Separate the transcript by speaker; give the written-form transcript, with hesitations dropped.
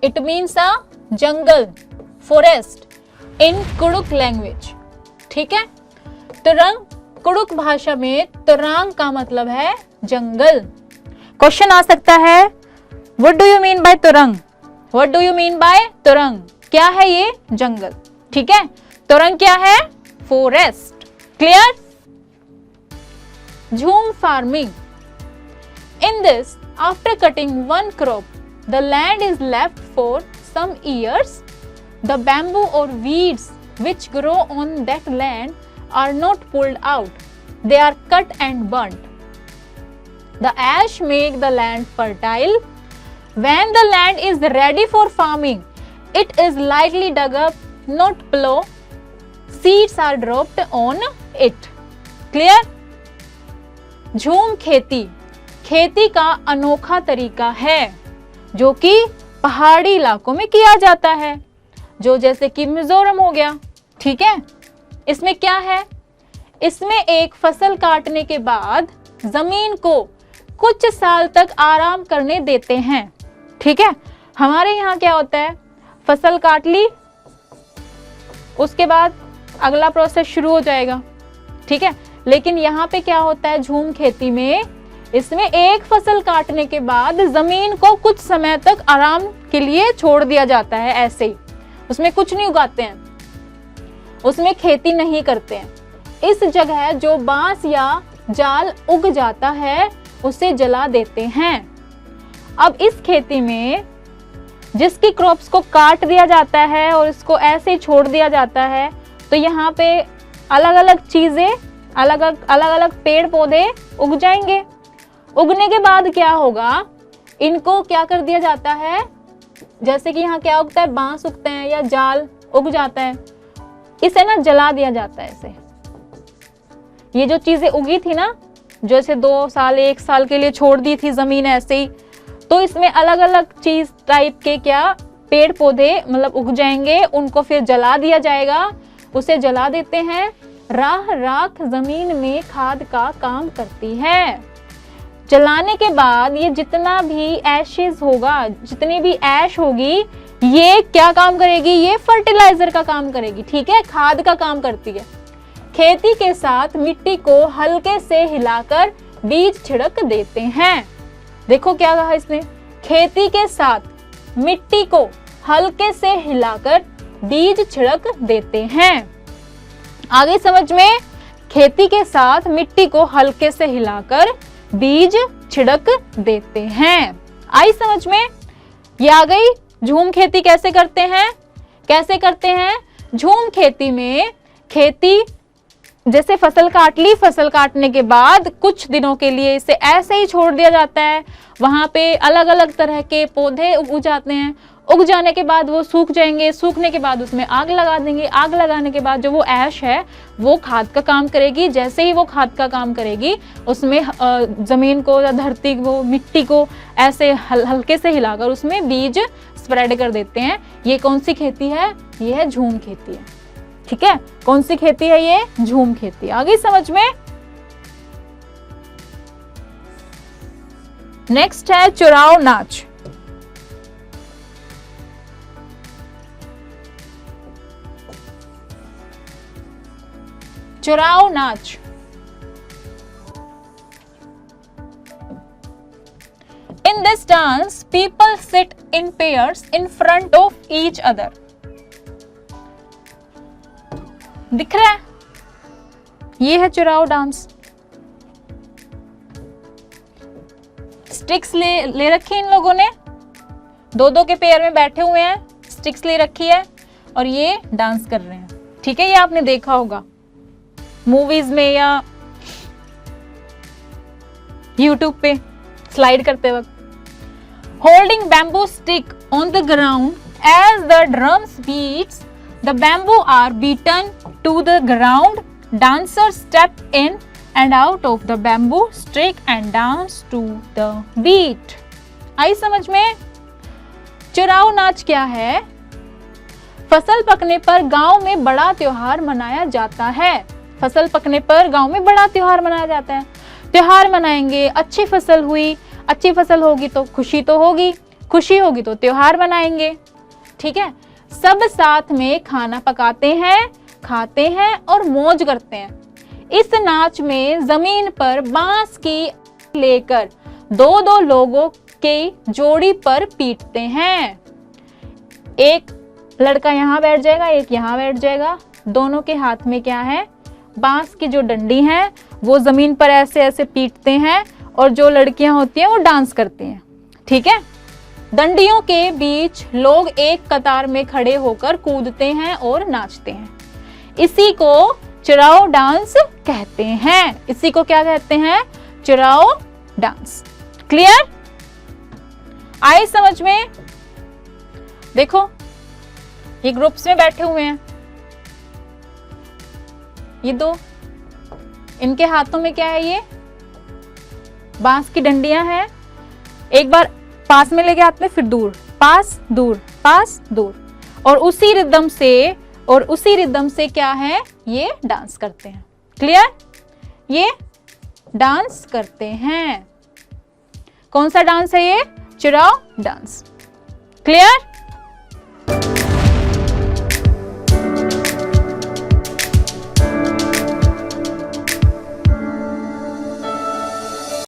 Speaker 1: It means a jungle, forest in Kurukh language. ठीक है, तुरंग कुड़ुक भाषा में तुरांग का मतलब है जंगल। क्वेश्चन आ सकता है, what do you mean by तुरंग? What do you mean by तुरंग? क्या है ये? जंगल। ठीक है, तुरंग क्या है? Forest. Clear? Jhum farming. In this, after cutting one crop, the land is left for some years. The bamboo or weeds which grow on that land are not pulled out. They are cut and burnt. The ash make the land fertile. When the land is ready for farming, it is lightly dug up, not plow. Seeds are dropped on it. Clear? झूम खेती, खेती का अनोखा तरीका है जो कि पहाड़ी इलाकों में किया जाता है, जो जैसे कि मिजोरम हो गया। ठीक है, इसमें क्या है? इसमें एक फसल काटने के बाद जमीन को कुछ साल तक आराम करने देते हैं। ठीक है, हमारे यहाँ क्या होता है, फसल काट ली, उसके बाद अगला प्रोसेस शुरू हो जाएगा। ठीक है, लेकिन यहाँ पे क्या होता है झूम खेती में, इसमें एक फसल काटने के बाद जमीन को कुछ समय तक आराम के लिए छोड़ दिया जाता है, ऐसे ही। उसमें कुछ नहीं उगाते हैं, उसमें खेती नहीं करते हैं। इस जगह जो बांस या जाल उग जाता है उसे जला देते हैं। अब इस खेती में जिसकी क्रॉप्स को काट दिया जाता है और इसको ऐसे ही छोड़ दिया जाता है, तो यहाँ पे अलग अलग चीजें, अलग अलग पेड़ पौधे उग जाएंगे। उगने के बाद क्या होगा, इनको क्या कर दिया जाता है, जैसे कि यहाँ क्या उगता है, बांस उगते हैं या जाल उग जाता है, इसे ना जला दिया जाता है। इसे, ये जो चीजें उगी थी ना, जो इसे 2 साल 1 साल के लिए छोड़ दी थी जमीन ऐसे ही, तो इसमें अलग अलग चीज टाइप के क्या पेड़ पौधे मतलब उग जाएंगे, उनको फिर जला दिया जाएगा। उसे जला देते हैं। राख जमीन में खाद का काम करती है। जलाने के बाद ये जितना भी एशेज होगा, जितनी भी ऐश होगी, ये क्या काम करेगी, ये फर्टिलाइजर का काम करेगी। ठीक है, खाद का काम करती है। खेती के साथ मिट्टी को हल्के से हिलाकर बीज छिड़क देते हैं। देखो क्या कहा इसने, खेती के साथ मिट्टी को हल्के से हिलाकर बीज छिड़क देते हैं। आगे समझ में, खेती के साथ मिट्टी को हल्के से हिलाकर बीज छिड़क देते हैं। आई समझ में? ये आ गई। झूम खेती कैसे करते हैं? कैसे करते हैं झूम खेती में? खेती जैसे फसल काट ली, फसल काटने के बाद कुछ दिनों के लिए इसे ऐसे ही छोड़ दिया जाता है। वहां पे अलग अलग तरह के पौधे उग जाते हैं। उग जाने के बाद वो सूख जाएंगे। सूखने के बाद उसमें आग लगा देंगे। आग लगाने के बाद जो वो ऐश है वो खाद का काम करेगी। जैसे ही वो खाद का काम करेगी, उसमें जमीन को या धरती को, मिट्टी को ऐसे हल्के से हिलाकर उसमें बीज स्प्रेड कर देते हैं। ये कौन सी खेती है? ये है झूम खेती है। ठीक है, कौन सी खेती है ये? झूम खेती। आ गई समझ में? नेक्स्ट है चुराव नाच। चुराव नाच In this dance, people sit in pairs in front of each other. दिख रहा है? ये है चुराव डांस। स्टिक्स ले रखी इन लोगों ने, 2-2 के पेयर में बैठे हुए हैं, स्टिक्स ले रखी है और ये डांस कर रहे हैं। ठीक है, ये आपने देखा होगा मूवीज में या यूट्यूब पे स्लाइड करते वक्त। Holding bamboo stick on the ground as the drums beats, the bamboo are beaten to the ground. Dancers step in and out of the bamboo stick and dance to the beat. आई समझ में? चुराव नाच क्या है? फसल पकने पर गांव में बड़ा त्योहार मनाया जाता है। फसल पकने पर गांव में बड़ा त्योहार मनाया जाता है। त्योहार मनाएंगे, अच्छी फसल हुई, अच्छी फसल होगी तो खुशी तो होगी, खुशी होगी तो त्योहार मनाएंगे। ठीक है, सब साथ में खाना पकाते हैं, खाते हैं और मौज करते हैं। इस नाच में जमीन पर बांस की लेकर दो दो लोगों के जोड़ी पर पीटते हैं। एक लड़का यहाँ बैठ जाएगा, एक यहाँ बैठ जाएगा। दोनों के हाथ में क्या है? बांस की जो डंडी है, वो जमीन पर ऐसे ऐसे पीटते हैं और जो लड़कियां होती हैं वो डांस करती हैं। ठीक है, डंडियों के बीच लोग एक कतार में खड़े होकर कूदते हैं और नाचते हैं। इसी को चिराओ डांस कहते हैं। इसी को क्या कहते हैं? चिराओ डांस। क्लियर? आए समझ में? देखो, ये ग्रुप्स में बैठे हुए हैं, ये दो, इनके हाथों में क्या है? ये बांस की डंडियां हैं। एक बार पास में लेके हाथ में, फिर दूर, पास दूर, पास दूर, और उसी रिदम से क्या है? ये डांस करते हैं। क्लियर? ये डांस करते हैं। कौन सा डांस है ये? चिराओ डांस। क्लियर?